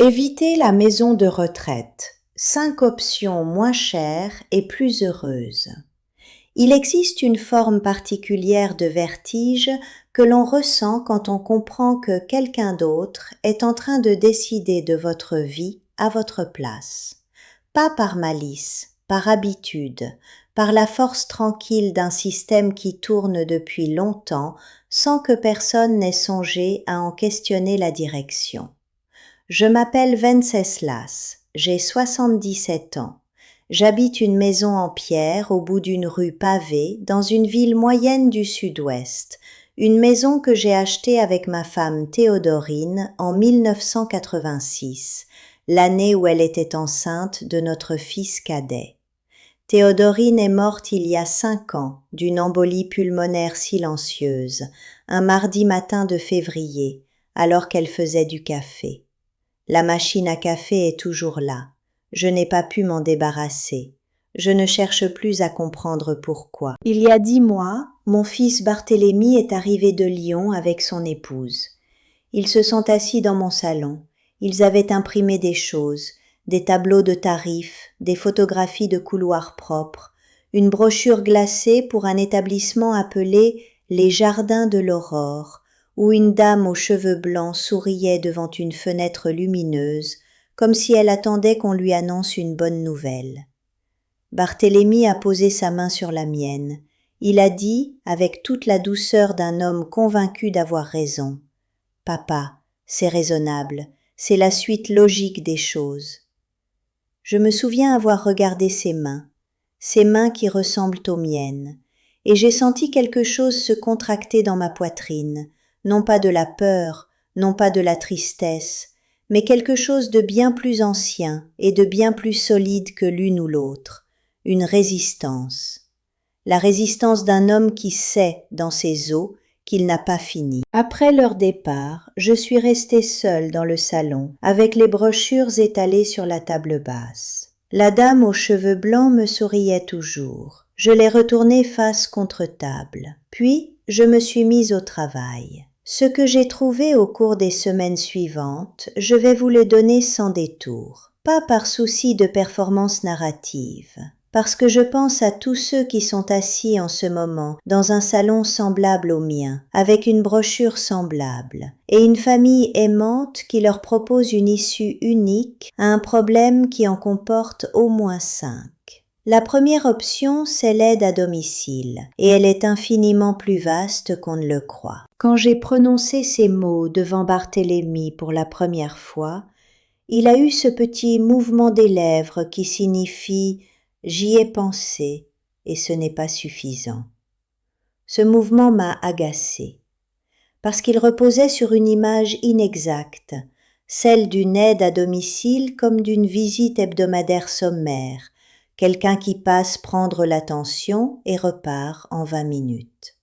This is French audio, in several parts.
Évitez la maison de retraite. 5 options moins chères et plus heureuses. Il existe une forme particulière de vertige que l'on ressent quand on comprend que quelqu'un d'autre est en train de décider de votre vie à votre place. Pas par malice, par habitude, par la force tranquille d'un système qui tourne depuis longtemps sans que personne n'ait songé à en questionner la direction. Je m'appelle Venceslas, j'ai 77 ans. J'habite une maison en pierre au bout d'une rue pavée dans une ville moyenne du sud-ouest, une maison que j'ai achetée avec ma femme Théodorine en 1986, l'année où elle était enceinte de notre fils cadet. Théodorine est morte il y a 5 ans d'une embolie pulmonaire silencieuse, un mardi matin de février, alors qu'elle faisait du café. La machine à café est toujours là. Je n'ai pas pu m'en débarrasser. Je ne cherche plus à comprendre pourquoi. Il y a 10 mois, mon fils Barthélemy est arrivé de Lyon avec son épouse. Ils se sont assis dans mon salon. Ils avaient imprimé des choses, des tableaux de tarifs, des photographies de couloirs propres, une brochure glacée pour un établissement appelé Les Jardins de l'Aurore, où une dame aux cheveux blancs souriait devant une fenêtre lumineuse, comme si elle attendait qu'on lui annonce une bonne nouvelle. Barthélemy a posé sa main sur la mienne. Il a dit, avec toute la douceur d'un homme convaincu d'avoir raison, « Papa, c'est raisonnable, c'est la suite logique des choses. » Je me souviens avoir regardé ses mains qui ressemblent aux miennes, et j'ai senti quelque chose se contracter dans ma poitrine, non pas de la peur, non pas de la tristesse, mais quelque chose de bien plus ancien et de bien plus solide que l'une ou l'autre, une résistance. La résistance d'un homme qui sait, dans ses os, qu'il n'a pas fini. Après leur départ, je suis restée seule dans le salon, avec les brochures étalées sur la table basse. La dame aux cheveux blancs me souriait toujours. Je l'ai retournée face contre table. Puis, je me suis mise au travail. Ce que j'ai trouvé au cours des semaines suivantes, je vais vous le donner sans détour. Pas par souci de performance narrative, parce que je pense à tous ceux qui sont assis en ce moment dans un salon semblable au mien, avec une brochure semblable, et une famille aimante qui leur propose une issue unique à un problème qui en comporte au moins 5. La première option, c'est l'aide à domicile, et elle est infiniment plus vaste qu'on ne le croit. Quand j'ai prononcé ces mots devant Barthélemy pour la première fois, il a eu ce petit mouvement des lèvres qui signifie « j'y ai pensé » et ce n'est pas suffisant. Ce mouvement m'a agacée, parce qu'il reposait sur une image inexacte, celle d'une aide à domicile comme d'une visite hebdomadaire sommaire, quelqu'un qui passe prendre l'attention et repart en 20 minutes.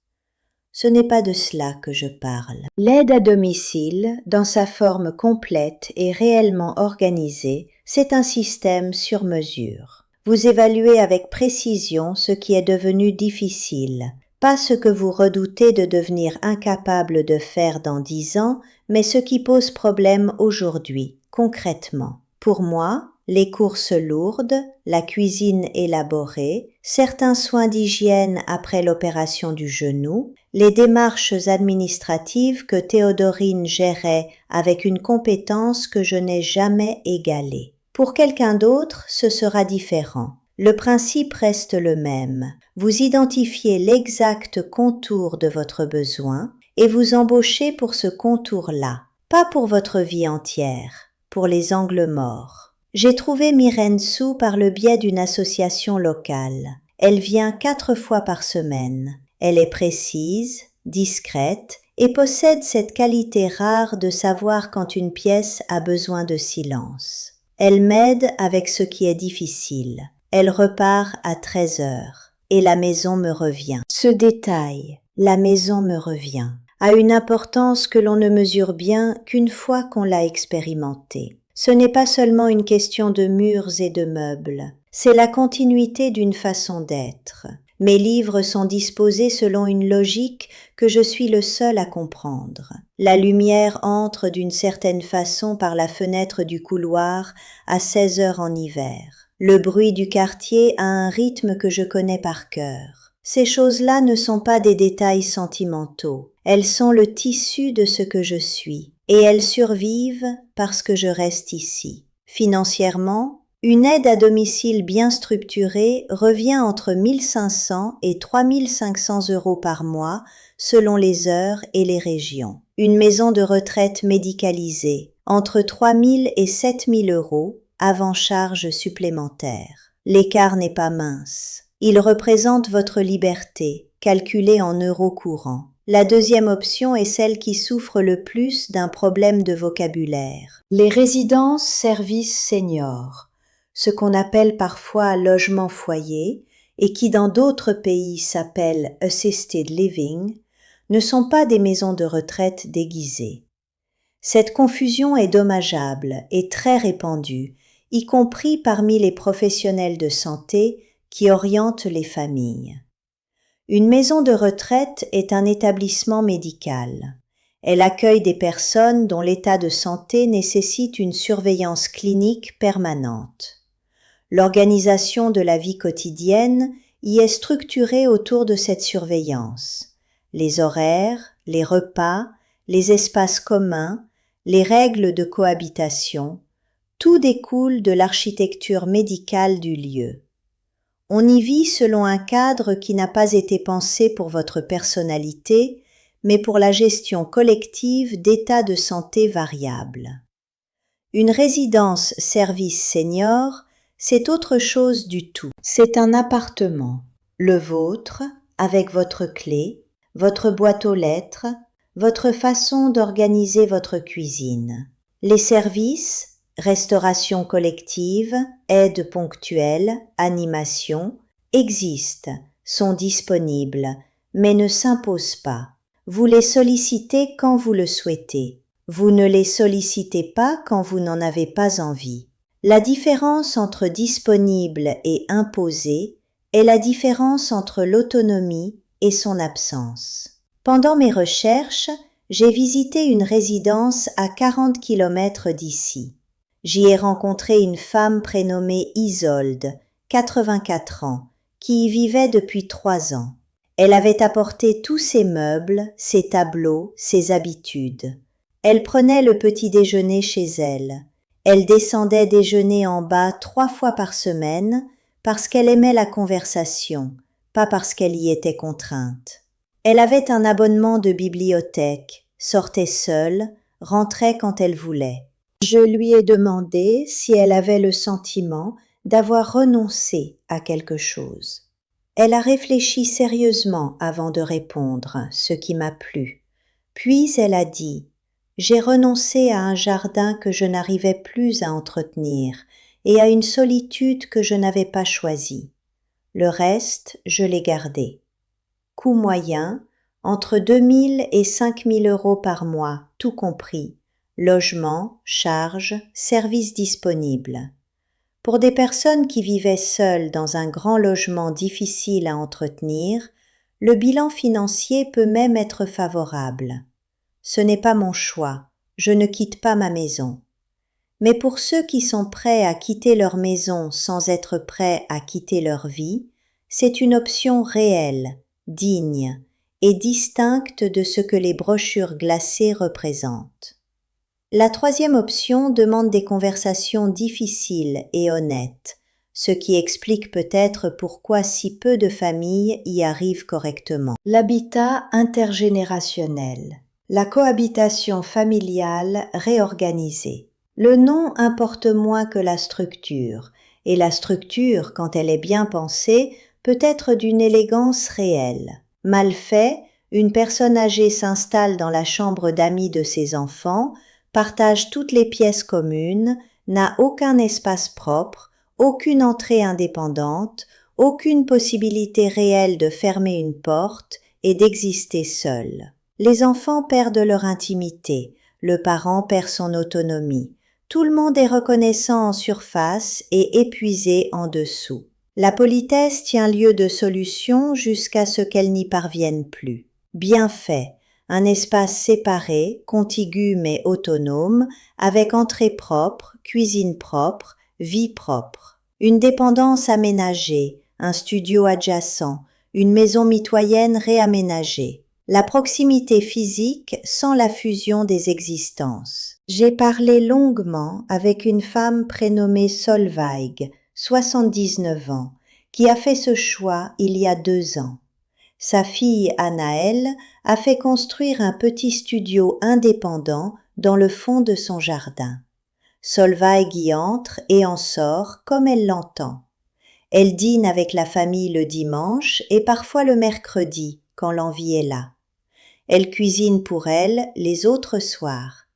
Ce n'est pas de cela que je parle. L'aide à domicile, dans sa forme complète et réellement organisée, c'est un système sur mesure. Vous évaluez avec précision ce qui est devenu difficile, pas ce que vous redoutez de devenir incapable de faire dans 10 ans, mais ce qui pose problème aujourd'hui, concrètement. Pour moi, les courses lourdes, la cuisine élaborée, certains soins d'hygiène après l'opération du genou, les démarches administratives que Théodorine gérait avec une compétence que je n'ai jamais égalée. Pour quelqu'un d'autre, ce sera différent. Le principe reste le même. Vous identifiez l'exact contour de votre besoin et vous embauchez pour ce contour-là, pas pour votre vie entière, pour les angles morts. J'ai trouvé Myrène Sou par le biais d'une association locale. Elle vient 4 fois par semaine. Elle est précise, discrète et possède cette qualité rare de savoir quand une pièce a besoin de silence. Elle m'aide avec ce qui est difficile. Elle repart à 13 heures et la maison me revient. Ce détail, la maison me revient, a une importance que l'on ne mesure bien qu'une fois qu'on l'a expérimenté. Ce n'est pas seulement une question de murs et de meubles, c'est la continuité d'une façon d'être. Mes livres sont disposés selon une logique que je suis le seul à comprendre. La lumière entre d'une certaine façon par la fenêtre du couloir à 16 heures en hiver. Le bruit du quartier a un rythme que je connais par cœur. Ces choses-là ne sont pas des détails sentimentaux. Elles sont le tissu de ce que je suis, et elles survivent parce que je reste ici. Financièrement, une aide à domicile bien structurée revient entre 1500 et 3500 euros par mois selon les heures et les régions. Une maison de retraite médicalisée, entre 3000 et 7000 euros avant charges supplémentaires. L'écart n'est pas mince. Il représente votre liberté, calculée en euros courants. La deuxième option est celle qui souffre le plus d'un problème de vocabulaire. Les résidences services seniors, ce qu'on appelle parfois logement foyer et qui dans d'autres pays s'appelle assisted living, ne sont pas des maisons de retraite déguisées. Cette confusion est dommageable et très répandue, y compris parmi les professionnels de santé qui orientent les familles. Une maison de retraite est un établissement médical. Elle accueille des personnes dont l'état de santé nécessite une surveillance clinique permanente. L'organisation de la vie quotidienne y est structurée autour de cette surveillance. Les horaires, les repas, les espaces communs, les règles de cohabitation, tout découle de l'architecture médicale du lieu. On y vit selon un cadre qui n'a pas été pensé pour votre personnalité, mais pour la gestion collective d'états de santé variables. Une résidence service senior, c'est autre chose du tout. C'est un appartement, le vôtre, avec votre clé, votre boîte aux lettres, votre façon d'organiser votre cuisine. Les services, restauration collective, aide ponctuelle, animation, existent, sont disponibles, mais ne s'imposent pas. Vous les sollicitez quand vous le souhaitez. Vous ne les sollicitez pas quand vous n'en avez pas envie. La différence entre disponible et imposé est la différence entre l'autonomie et son absence. Pendant mes recherches, j'ai visité une résidence à 40 km d'ici. J'y ai rencontré une femme prénommée Isolde, 84 ans, qui y vivait depuis 3 ans. Elle avait apporté tous ses meubles, ses tableaux, ses habitudes. Elle prenait le petit déjeuner chez elle. Elle descendait déjeuner en bas 3 fois par semaine parce qu'elle aimait la conversation, pas parce qu'elle y était contrainte. Elle avait un abonnement de bibliothèque, sortait seule, rentrait quand elle voulait. Je lui ai demandé si elle avait le sentiment d'avoir renoncé à quelque chose. Elle a réfléchi sérieusement avant de répondre, ce qui m'a plu. Puis elle a dit « J'ai renoncé à un jardin que je n'arrivais plus à entretenir et à une solitude que je n'avais pas choisie. Le reste, je l'ai gardé. Coût moyen, entre 2000 et 5000 euros par mois, tout compris. Logement, charges, services disponibles. Pour des personnes qui vivaient seules dans un grand logement difficile à entretenir, le bilan financier peut même être favorable. Ce n'est pas mon choix, je ne quitte pas ma maison. Mais pour ceux qui sont prêts à quitter leur maison sans être prêts à quitter leur vie, c'est une option réelle, digne et distincte de ce que les brochures glacées représentent. La troisième option demande des conversations difficiles et honnêtes, ce qui explique peut-être pourquoi si peu de familles y arrivent correctement. L'habitat intergénérationnel, la cohabitation familiale réorganisée. Le nom importe moins que la structure, et la structure, quand elle est bien pensée, peut être d'une élégance réelle. Mal fait, une personne âgée s'installe dans la chambre d'amis de ses enfants, partage toutes les pièces communes, n'a aucun espace propre, aucune entrée indépendante, aucune possibilité réelle de fermer une porte et d'exister seul. Les enfants perdent leur intimité, le parent perd son autonomie. Tout le monde est reconnaissant en surface et épuisé en dessous. La politesse tient lieu de solution jusqu'à ce qu'elle n'y parvienne plus. Bien fait, un espace séparé, contigu mais autonome, avec entrée propre, cuisine propre, vie propre. Une dépendance aménagée, un studio adjacent, une maison mitoyenne réaménagée. La proximité physique sans la fusion des existences. J'ai parlé longuement avec une femme prénommée Solveig, 79 ans, qui a fait ce choix il y a 2 ans. Sa fille Anaëlle a fait construire un petit studio indépendant dans le fond de son jardin. Solveig y entre et en sort comme elle l'entend. Elle dîne avec la famille le dimanche et parfois le mercredi quand l'envie est là. Elle cuisine pour elle les autres soirs.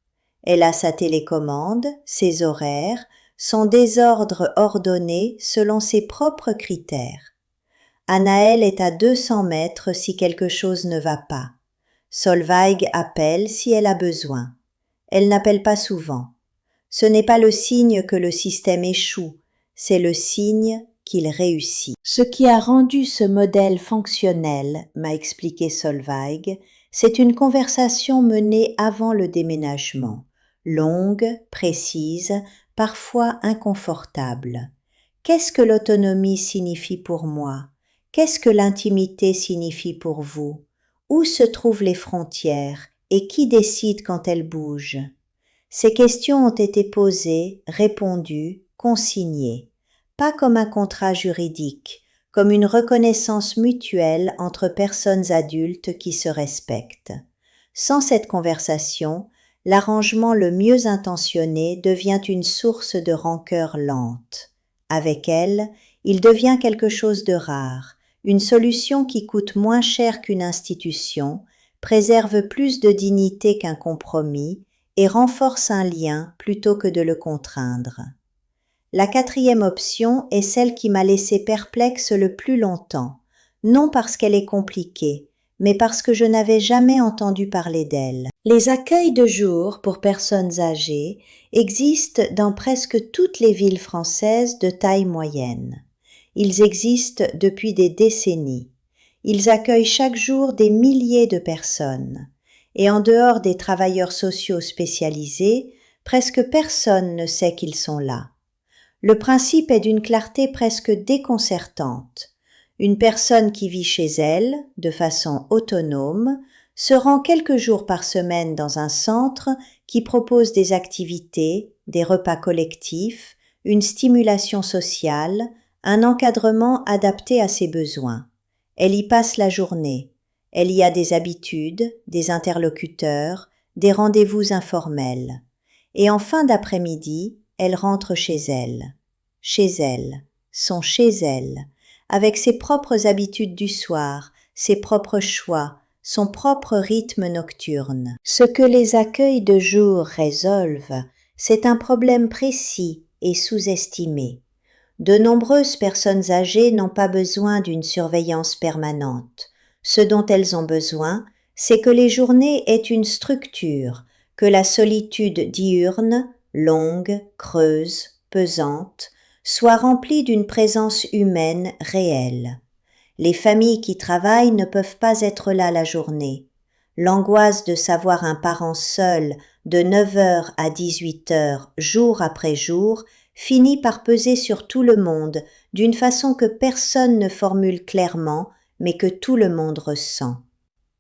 Elle a sa télécommande, ses horaires, son désordre ordonné selon ses propres critères. Anaëlle est à 200 mètres si quelque chose ne va pas. Solveig appelle si elle a besoin. Elle n'appelle pas souvent. Ce n'est pas le signe que le système échoue, c'est le signe qu'il réussit. Ce qui a rendu ce modèle fonctionnel, m'a expliqué Solveig, c'est une conversation menée avant le déménagement, longue, précise, parfois inconfortable. Qu'est-ce que l'autonomie signifie pour moi ? Qu'est-ce que l'intimité signifie pour vous? Où se trouvent les frontières et qui décide quand elles bougent? Ces questions ont été posées, répondues, consignées, pas comme un contrat juridique, comme une reconnaissance mutuelle entre personnes adultes qui se respectent. Sans cette conversation, l'arrangement le mieux intentionné devient une source de rancœur lente. Avec elle, il devient quelque chose de rare, une solution qui coûte moins cher qu'une institution, préserve plus de dignité qu'un compromis et renforce un lien plutôt que de le contraindre. La 4e option est celle qui m'a laissé perplexe le plus longtemps, non parce qu'elle est compliquée, mais parce que je n'avais jamais entendu parler d'elle. Les accueils de jour pour personnes âgées existent dans presque toutes les villes françaises de taille moyenne. Ils existent depuis des décennies. Ils accueillent chaque jour des milliers de personnes. Et en dehors des travailleurs sociaux spécialisés, presque personne ne sait qu'ils sont là. Le principe est d'une clarté presque déconcertante. Une personne qui vit chez elle, de façon autonome, se rend quelques jours par semaine dans un centre qui propose des activités, des repas collectifs, une stimulation sociale, un encadrement adapté à ses besoins. Elle y passe la journée. Elle y a des habitudes, des interlocuteurs, des rendez-vous informels. Et en fin d'après-midi, elle rentre chez elle. Chez elle, son chez elle, avec ses propres habitudes du soir, ses propres choix, son propre rythme nocturne. Ce que les accueils de jour résolvent, c'est un problème précis et sous-estimé. De nombreuses personnes âgées n'ont pas besoin d'une surveillance permanente. Ce dont elles ont besoin, c'est que les journées aient une structure, que la solitude diurne, longue, creuse, pesante, soit remplie d'une présence humaine réelle. Les familles qui travaillent ne peuvent pas être là la journée. L'angoisse de savoir un parent seul de 9h à 18h, jour après jour, finit par peser sur tout le monde d'une façon que personne ne formule clairement, mais que tout le monde ressent.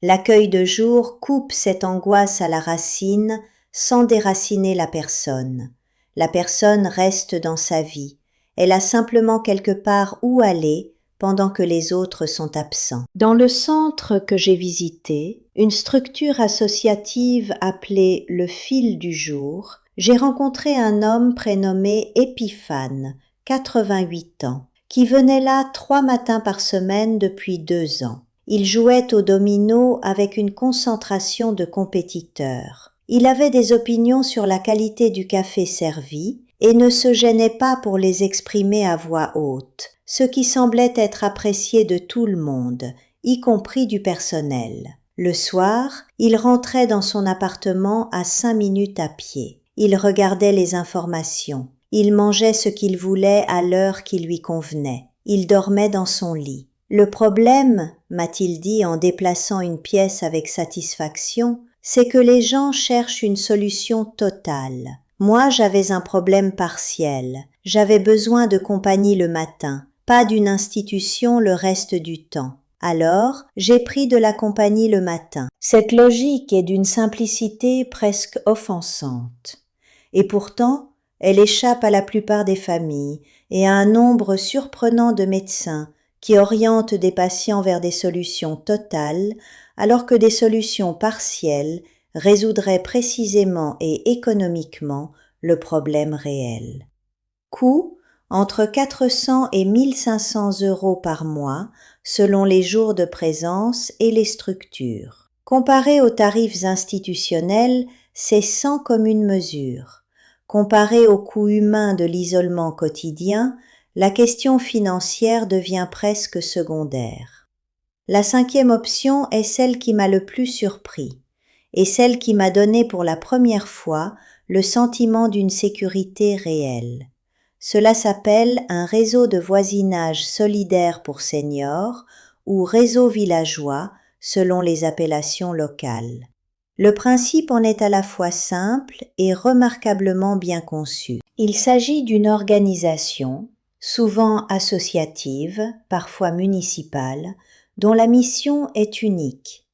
L'accueil de jour coupe cette angoisse à la racine sans déraciner la personne. La personne reste dans sa vie. Elle a simplement quelque part où aller pendant que les autres sont absents. Dans le centre que j'ai visité, une structure associative appelée le fil du jour, j'ai rencontré un homme prénommé Épiphane, 88 ans, qui venait là 3 matins par semaine depuis 2 ans. Il jouait au domino avec une concentration de compétiteurs. Il avait des opinions sur la qualité du café servi et ne se gênait pas pour les exprimer à voix haute, ce qui semblait être apprécié de tout le monde, y compris du personnel. Le soir, il rentrait dans son appartement à 5 minutes à pied. Il regardait les informations. Il mangeait ce qu'il voulait à l'heure qui lui convenait. Il dormait dans son lit. Le problème, m'a-t-il dit en déplaçant une pièce avec satisfaction, c'est que les gens cherchent une solution totale. Moi, j'avais un problème partiel. J'avais besoin de compagnie le matin, pas d'une institution le reste du temps. Alors, j'ai pris de la compagnie le matin. Cette logique est d'une simplicité presque offensante. Et pourtant, elle échappe à la plupart des familles et à un nombre surprenant de médecins qui orientent des patients vers des solutions totales alors que des solutions partielles résoudraient précisément et économiquement le problème réel. Coût entre 400 et 1500 € par mois selon les jours de présence et les structures. Comparé aux tarifs institutionnels, c'est sans commune mesure. Comparé au coût humain de l'isolement quotidien, la question financière devient presque secondaire. La 5e option est celle qui m'a le plus surpris et celle qui m'a donné pour la première fois le sentiment d'une sécurité réelle. Cela s'appelle un réseau de voisinage solidaire pour seniors ou réseau villageois selon les appellations locales. Le principe en est à la fois simple et remarquablement bien conçu. Il s'agit d'une organisation, souvent associative, parfois municipale, dont la mission est unique,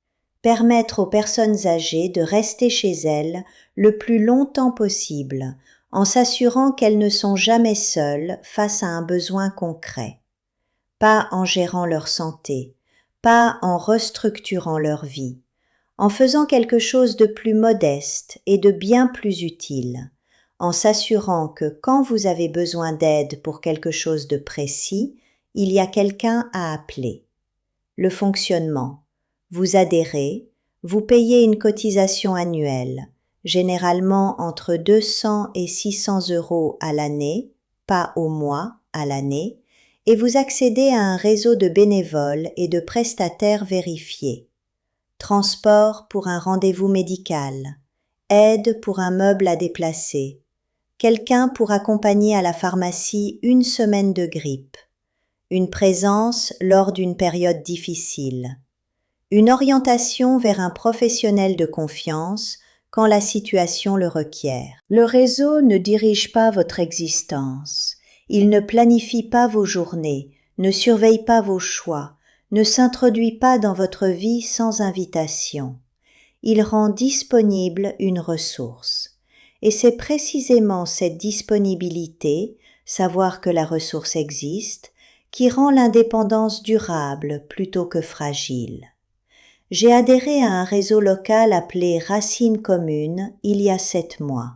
permettre aux personnes âgées de rester chez elles le plus longtemps possible, en s'assurant qu'elles ne sont jamais seules face à un besoin concret, pas en gérant leur santé, pas en restructurant leur vie, en faisant quelque chose de plus modeste et de bien plus utile, en s'assurant que quand vous avez besoin d'aide pour quelque chose de précis, il y a quelqu'un à appeler. Le fonctionnement. Vous adhérez, vous payez une cotisation annuelle, généralement entre 200 et 600 € à l'année, pas au mois, à l'année, et vous accédez à un réseau de bénévoles et de prestataires vérifiés. Transport pour un rendez-vous médical, aide pour un meuble à déplacer, quelqu'un pour accompagner à la pharmacie une semaine de grippe, une présence lors d'une période difficile, une orientation vers un professionnel de confiance quand la situation le requiert. Le réseau ne dirige pas votre existence, il ne planifie pas vos journées, ne surveille pas vos choix, ne s'introduit pas dans votre vie sans invitation. Il rend disponible une ressource. Et c'est précisément cette disponibilité, savoir que la ressource existe, qui rend l'indépendance durable plutôt que fragile. J'ai adhéré à un réseau local appelé Racine Commune il y a 7 mois.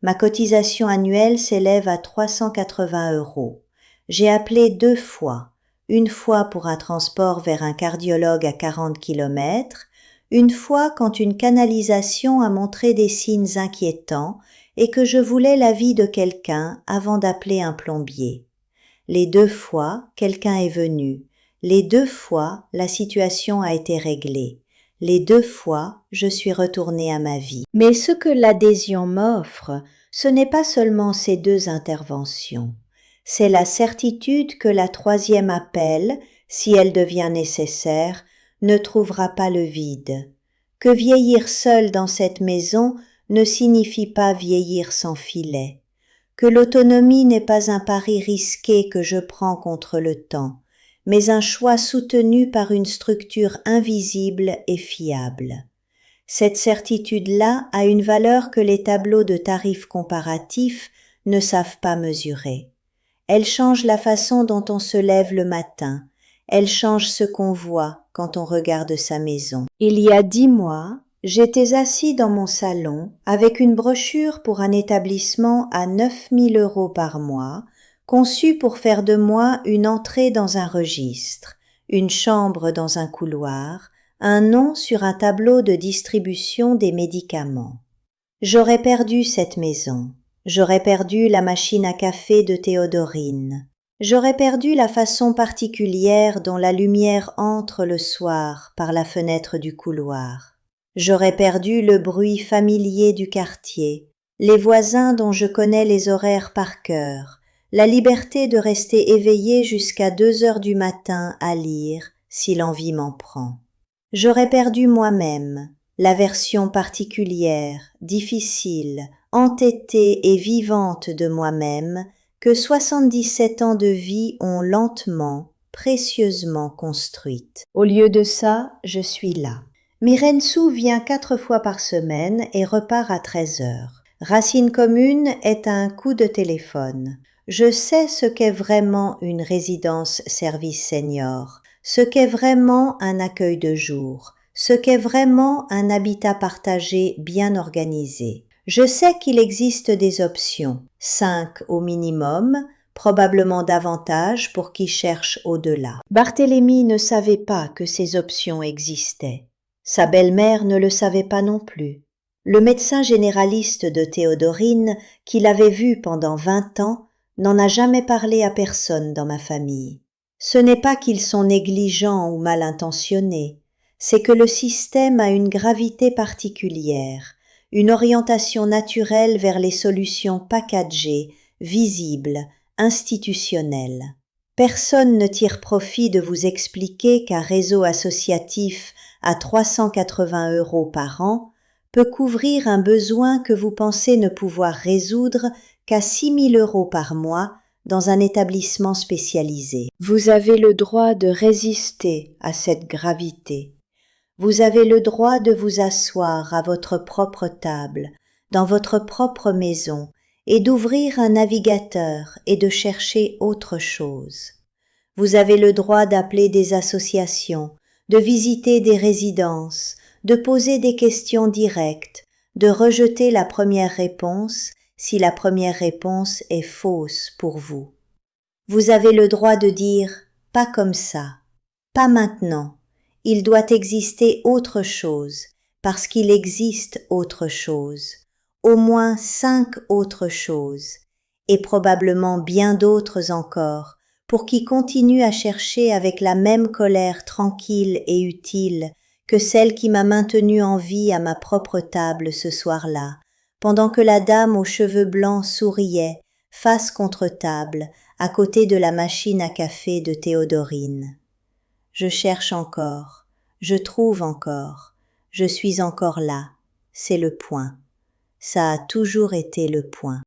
Ma cotisation annuelle s'élève à 380 €. J'ai appelé 2 fois, une fois pour un transport vers un cardiologue à 40 km, une fois quand une canalisation a montré des signes inquiétants et que je voulais l'avis de quelqu'un avant d'appeler un plombier. Les 2 fois, quelqu'un est venu. Les 2 fois, la situation a été réglée. Les 2 fois, je suis retournée à ma vie. Mais ce que l'adhésion m'offre, ce n'est pas seulement ces 2 interventions. C'est la certitude que la 3e appel, si elle devient nécessaire, ne trouvera pas le vide. Que vieillir seul dans cette maison ne signifie pas vieillir sans filet. Que l'autonomie n'est pas un pari risqué que je prends contre le temps, mais un choix soutenu par une structure invisible et fiable. Cette certitude-là a une valeur que les tableaux de tarifs comparatifs ne savent pas mesurer. Elle change la façon dont on se lève le matin, elle change ce qu'on voit quand on regarde sa maison. Il y a 10 mois, j'étais assis dans mon salon avec une brochure pour un établissement à 9 000 € par mois, conçu pour faire de moi une entrée dans un registre, une chambre dans un couloir, un nom sur un tableau de distribution des médicaments. J'aurais perdu cette maison, j'aurais perdu la machine à café de Théodorine, j'aurais perdu la façon particulière dont la lumière entre le soir par la fenêtre du couloir. J'aurais perdu le bruit familier du quartier, les voisins dont je connais les horaires par cœur, la liberté de rester éveillé jusqu'à 2 heures du matin à lire si l'envie m'en prend. J'aurais perdu moi-même, la version particulière, difficile, entêtée et vivante de moi-même que 77 ans de vie ont lentement, précieusement construite. Au lieu de ça, je suis là. Mirensu vient 4 fois par semaine et repart à 13 heures. Racine commune est un coup de téléphone. Je sais ce qu'est vraiment une résidence service senior, ce qu'est vraiment un accueil de jour, ce qu'est vraiment un habitat partagé bien organisé. Je sais qu'il existe des options, 5 au minimum, probablement davantage pour qui cherche au-delà. Barthélemy ne savait pas que ces options existaient. Sa belle-mère ne le savait pas non plus. Le médecin généraliste de Théodorine, qui l'avait vue pendant 20 ans, n'en a jamais parlé à personne dans ma famille. Ce n'est pas qu'ils sont négligents ou mal intentionnés, c'est que le système a une gravité particulière, une orientation naturelle vers les solutions packagées, visibles, institutionnelles. Personne ne tire profit de vous expliquer qu'un réseau associatif à 380 € par an peut couvrir un besoin que vous pensez ne pouvoir résoudre qu'à 6 000 € par mois dans un établissement spécialisé. Vous avez le droit de résister à cette gravité. Vous avez le droit de vous asseoir à votre propre table, dans votre propre maison, et d'ouvrir un navigateur et de chercher autre chose. Vous avez le droit d'appeler des associations, de visiter des résidences, de poser des questions directes, de rejeter la première réponse si la première réponse est fausse pour vous. Vous avez le droit de dire « pas comme ça »,« pas maintenant ». Il doit exister autre chose, parce qu'il existe autre chose, au moins 5 autres choses, et probablement bien d'autres encore, pour qui continue à chercher avec la même colère tranquille et utile que celle qui m'a maintenu en vie à ma propre table ce soir-là, pendant que la dame aux cheveux blancs souriait, face contre table, à côté de la machine à café de Théodorine. Je cherche encore, je trouve encore, je suis encore là, c'est le point. Ça a toujours été le point.